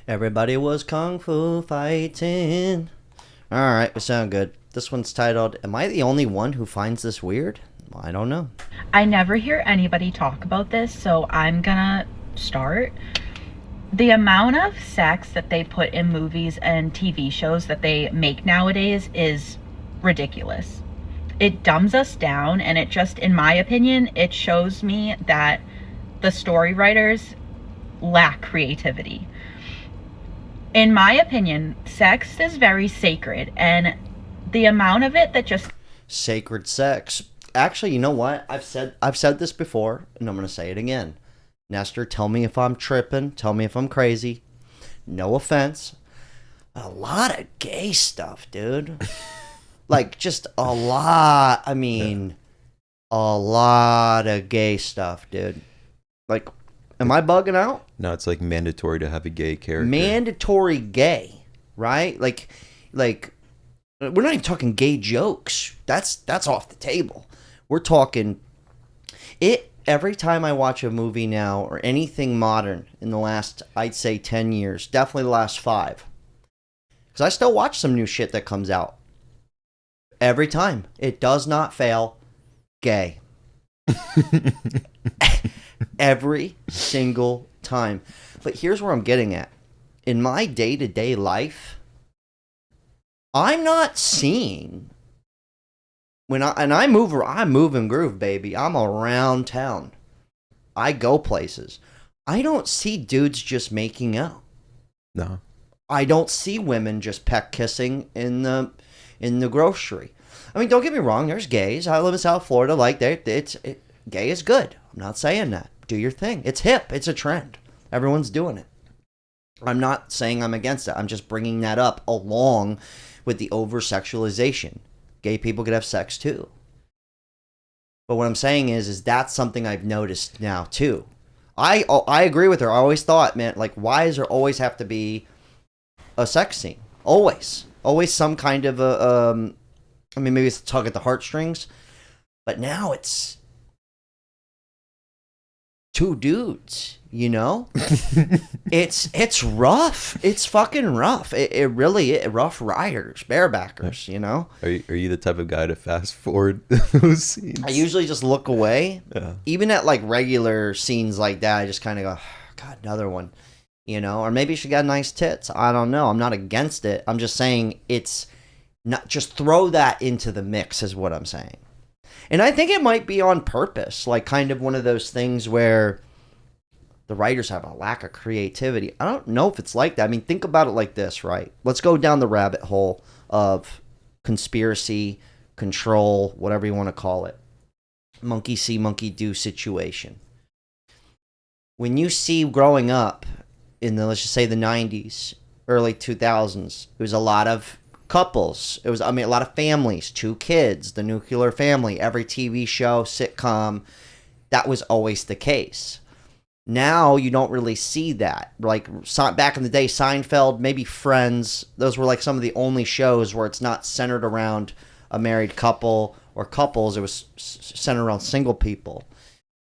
Everybody was kung fu fighting. All right, we sound good. This one's titled, Am I the Only One Who Finds This Weird? Well, I don't know. I never hear anybody talk about this, so I'm gonna start. The amount of sex that they put in movies and TV shows that they make nowadays is ridiculous. It dumbs us down, and it just, in my opinion, it shows me that the story writers lack creativity. In my opinion, sex is very sacred, and the amount of it that just Sacred sex. Actually, you know what? I've said this before, and I'm going to say it again. Nestor, tell me if I'm tripping. Tell me if I'm crazy. No offense. A lot of gay stuff, dude. Like, just a lot. I mean, a lot of gay stuff, dude. Like, am I bugging out? No, it's like mandatory to have a gay character. Mandatory gay, right? Like we're not even talking gay jokes. That's off the table. We're talking it every time I watch a movie now or anything modern in the last, I'd say 10 years, definitely the last 5. Cuz I still watch some new shit that comes out. Every time, it does not fail. Gay. Every single time. But here's where I'm getting at. In my day-to-day life, I'm not seeing I move and groove, baby. I'm around town. I go places. I don't see dudes just making out. No. I don't see women just peck kissing in the grocery. I mean, don't get me wrong. There's gays. I live in South Florida. Like gay is good. I'm not saying that. Do your thing. It's hip. It's a trend. Everyone's doing it. I'm not saying I'm against it. I'm just bringing that up along with the over-sexualization. Gay people could have sex too. But what I'm saying is that's something I've noticed now too. I agree with her. I always thought, man, like, why does there always have to be a sex scene? Always some kind of a. I mean, maybe it's a tug at the heartstrings, but now it's two dudes. You know, it's rough. It's fucking rough. It really is. Rough riders, barebackers. You know. Are you the type of guy to fast forward those scenes? I usually just look away. Yeah. Even at like regular scenes like that, I just kind of go, God, another one. You know, or maybe she got nice tits. I don't know. I'm not against it. I'm just saying it's not. Just throw that into the mix is what I'm saying. And I think it might be on purpose, like kind of one of those things where the writers have a lack of creativity. I don't know if it's like that. I mean, think about it like this, right? Let's go down the rabbit hole of conspiracy, control, whatever you want to call it. Monkey see, monkey do situation. When you see growing up in the, let's just say the 90s, early 2000s, it was a lot of couples. It was, a lot of families, 2 kids, the nuclear family, every TV show, sitcom. That was always the case. Now you don't really see that. Like back in the day, Seinfeld, maybe Friends, those were like some of the only shows where it's not centered around a married couple or couples. It was centered around single people.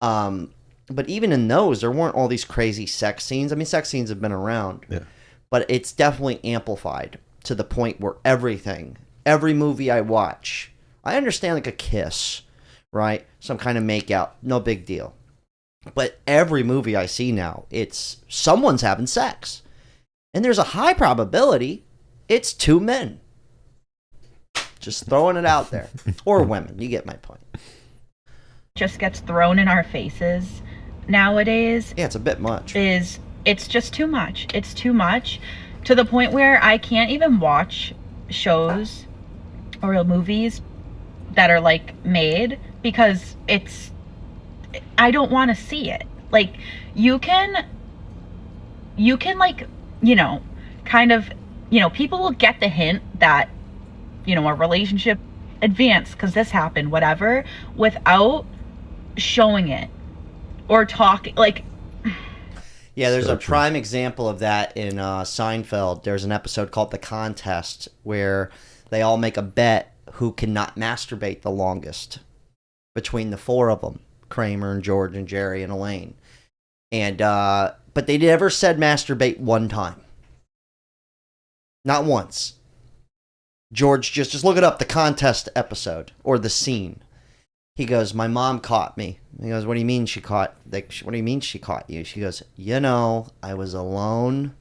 But even in those, there weren't all these crazy sex scenes. I mean, sex scenes have been around. Yeah. But it's definitely amplified to the point where every movie I watch, I understand like a kiss, right? Some kind of makeout, no big deal. But every movie I see now, it's someone's having sex. And there's a high probability it's 2 men. Just throwing it out there. Or women. You get my point. just gets thrown in our faces nowadays Yeah, it's a bit much. It's just too much. It's too much to the point where I can't even watch shows or movies that are like made because I don't want to see it. Like you can like, kind of, people will get the hint that, a relationship advanced because this happened, whatever, without showing it or talking like. Yeah, there's a prime example of that in Seinfeld. There's an episode called The Contest where they all make a bet who cannot masturbate the longest between the 4 of them, Kramer and George and Jerry and Elaine. And but they never said masturbate one time. Not once. George, just look it up, the contest episode or the scene. He goes, my mom caught me. He goes, what do you mean she caught? Like, what do you mean she caught you? She goes, I was alone.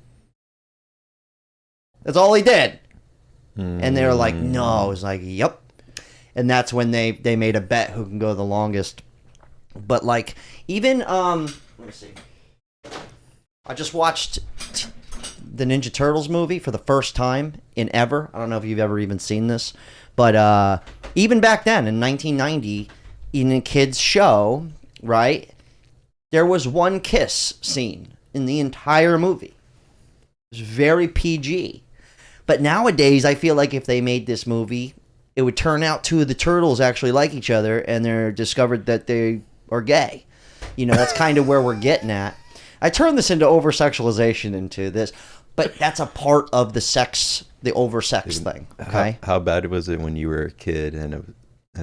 That's all he did. And they were like, no. I was like, yep. And that's when they made a bet who can go the longest. But like, even let me see. I just watched the Ninja Turtles movie for the first time in ever. I don't know if you've ever even seen this, but even back then in 1990, in a kids show, right, there was one kiss scene in the entire movie. It was very PG. But nowadays, I feel like if they made this movie, it would turn out two of the turtles actually like each other, and they're discovered that they are gay. You know, that's kind of where we're getting at. I turned this into over-sexualization into this, but that's a part of the over-sex thing, okay? How bad was it when you were a kid and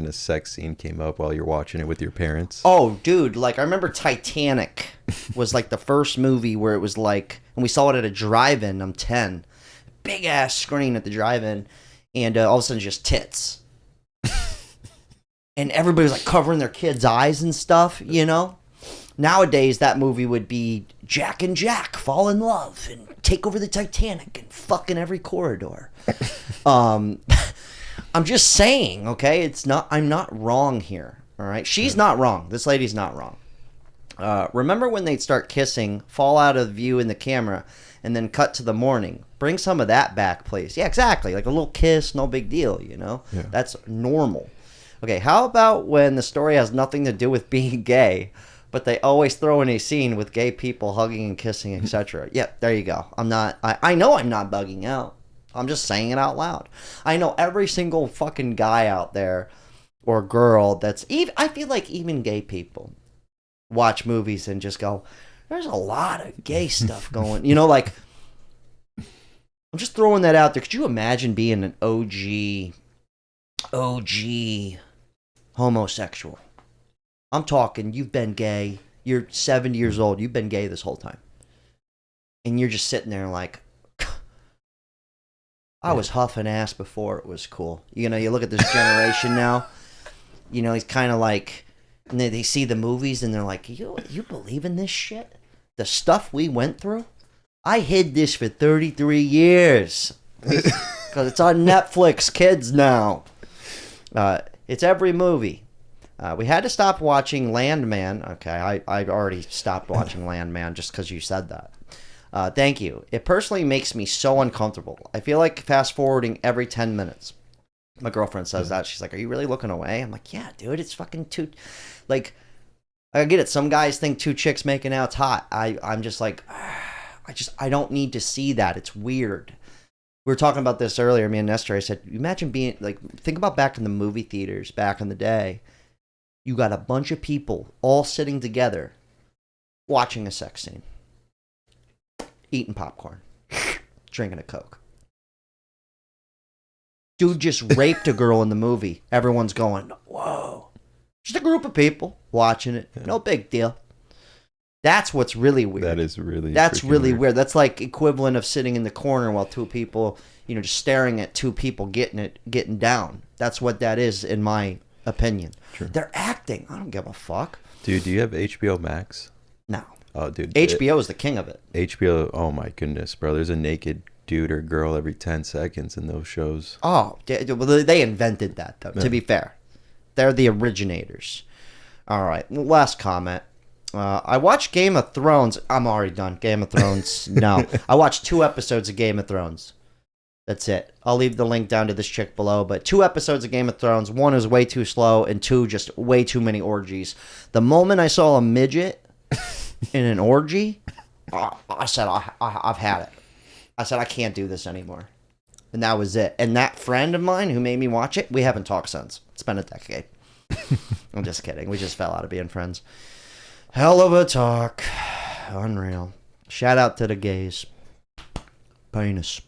a sex scene came up while you're watching it with your parents? Oh, dude, like, I remember Titanic was, like, the first movie where it was, like, and we saw it at a drive-in, I'm 10, big-ass screen at the drive-in, and all of a sudden just tits. And everybody was, like, covering their kids' eyes and stuff, you know? Nowadays, that movie would be Jack and Jack fall in love and take over the Titanic and fuck in every corridor. I'm just saying, okay? I'm not wrong here, all right? She's not wrong. This lady's not wrong. Remember when they'd start kissing, fall out of view in the camera, and then cut to the morning? Bring some of that back, please. Yeah, exactly. Like a little kiss, no big deal, you know? Yeah. That's normal. Okay, how about when the story has nothing to do with being gay, but they always throw in a scene with gay people hugging and kissing, etc. Yep, there you go. I know I'm not bugging out. I'm just saying it out loud. I know every single fucking guy out there or girl that's even, I feel like even gay people watch movies and just go, there's a lot of gay stuff going, you know, like, I'm just throwing that out there. Could you imagine being an OG homosexual? I'm talking, you've been gay, you're 70 years old, you've been gay this whole time. And you're just sitting there like, I was huffing ass before it was cool. You know, you look at this generation now, you know, he's kind of like, and they see the movies and they're like, you believe in this shit? The stuff we went through? I hid this for 33 years. Because it's on Netflix, kids now. It's every movie. We had to stop watching Landman. Okay, I already stopped watching Landman just because you said that. Thank you. It personally makes me so uncomfortable. I feel like fast forwarding every 10 minutes. My girlfriend says that. She's like, are you really looking away? I'm like, yeah, dude, it's fucking too... Like, I get it. Some guys think two chicks making out's hot. I'm just like, I don't need to see that. It's weird. We were talking about this earlier, me and Nestor. I said, imagine being, like, think about back in the movie theaters back in the day. You got a bunch of people all sitting together watching a sex scene. Eating popcorn. Drinking a Coke. Dude just raped a girl in the movie. Everyone's going, whoa. Just a group of people watching it. No big deal. That's what's really weird. That's really weird. That's like equivalent of sitting in the corner while two people, you know, just staring at two people getting down. That's what that is, in my opinion. True. They're acting. I don't give a fuck. Dude, do you have HBO Max? No. Oh, dude. HBO is the king of it. HBO, oh my goodness, bro. There's a naked dude or girl every 10 seconds in those shows. Oh, they invented that, though, to be fair. They're the originators. All right, last comment. I watched Game of Thrones. I'm already done. Game of Thrones, no. I watched 2 episodes of Game of Thrones. That's it. I'll leave the link down to this chick below, but 2 episodes of Game of Thrones. 1 is way too slow, and 2, just way too many orgies. The moment I saw a midget in an orgy, I said, I've had it. I said, I can't do this anymore. And that was it. And that friend of mine who made me watch it, we haven't talked since. It's been a decade. I'm just kidding. We just fell out of being friends. Hell of a talk. Unreal. Shout out to the gays. Penis.